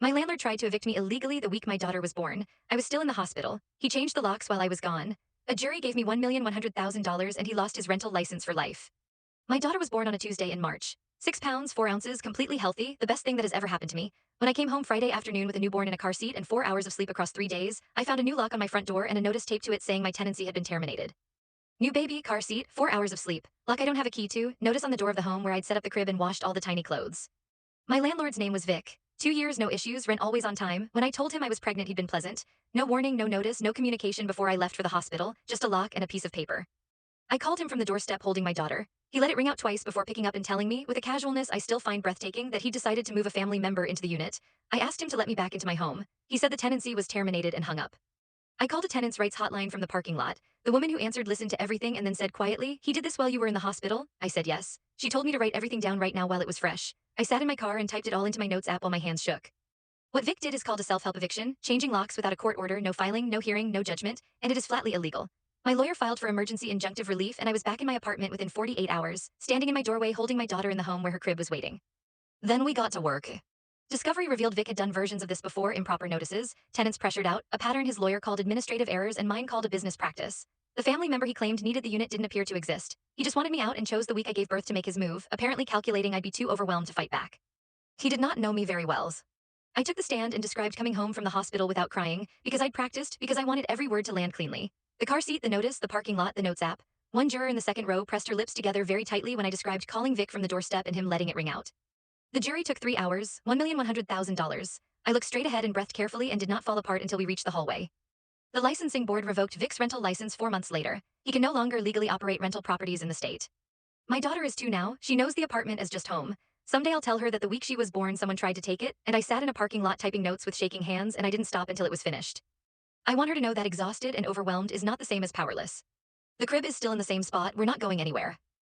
My landlord tried to evict me illegally the week my daughter was born. I was still in the hospital. He changed the locks while I was gone. A jury gave me $1,100,000 and he lost his rental license for life. My daughter was born on a Tuesday in March. 6 pounds, 4 ounces, completely healthy, the best thing that has ever happened to me. When I came home Friday afternoon with a newborn in a car seat and 4 hours of sleep across 3 days, I found a new lock on my front door and a notice taped to it saying my tenancy had been terminated. New baby, car seat, 4 hours of sleep. Lock I don't have a key to, notice on the door of the home where I'd set up the crib and washed all the tiny clothes. My landlord's name was Vic. 2 years, no issues, rent always on time. When I told him I was pregnant, he'd been pleasant. No warning, no notice, no communication before I left for the hospital, just a lock and a piece of paper. I called him from the doorstep holding my daughter. He let it ring out twice before picking up and telling me, with a casualness I still find breathtaking, that he decided to move a family member into the unit. I asked him to let me back into my home. He said the tenancy was terminated and hung up. I called a tenants' rights hotline from the parking lot. The woman who answered listened to everything and then said quietly, "He did this while you were in the hospital?" I said yes. She told me to write everything down right now while it was fresh. I sat in my car and typed it all into my notes app while my hands shook. What Vic did is called a self-help eviction, changing locks without a court order, no filing, no hearing, no judgment, and it is flatly illegal. My lawyer filed for emergency injunctive relief and I was back in my apartment within 48 hours, standing in my doorway holding my daughter in the home where her crib was waiting. Then we got to work. Discovery revealed Vic had done versions of this before: improper notices, tenants pressured out, a pattern his lawyer called administrative errors and mine called a business practice. The family member he claimed needed the unit didn't appear to exist. He just wanted me out and chose the week I gave birth to make his move, apparently calculating I'd be too overwhelmed to fight back. He did not know me very well. I took the stand and described coming home from the hospital without crying, because I'd practiced, because I wanted every word to land cleanly. The car seat, the notice, the parking lot, the notes app. One juror in the second row pressed her lips together very tightly when I described calling Vic from the doorstep and him letting it ring out. The jury took 3 hours, $1,100,000. I looked straight ahead and breathed carefully and did not fall apart until we reached the hallway. The licensing board revoked Vic's rental license 4 months later. He can no longer legally operate rental properties in the state. My daughter is 2 now. She knows the apartment as just home. Someday I'll tell her that the week she was born someone tried to take it, and I sat in a parking lot typing notes with shaking hands and I didn't stop until it was finished. I want her to know that exhausted and overwhelmed is not the same as powerless. The crib is still in the same spot, we're not going anywhere.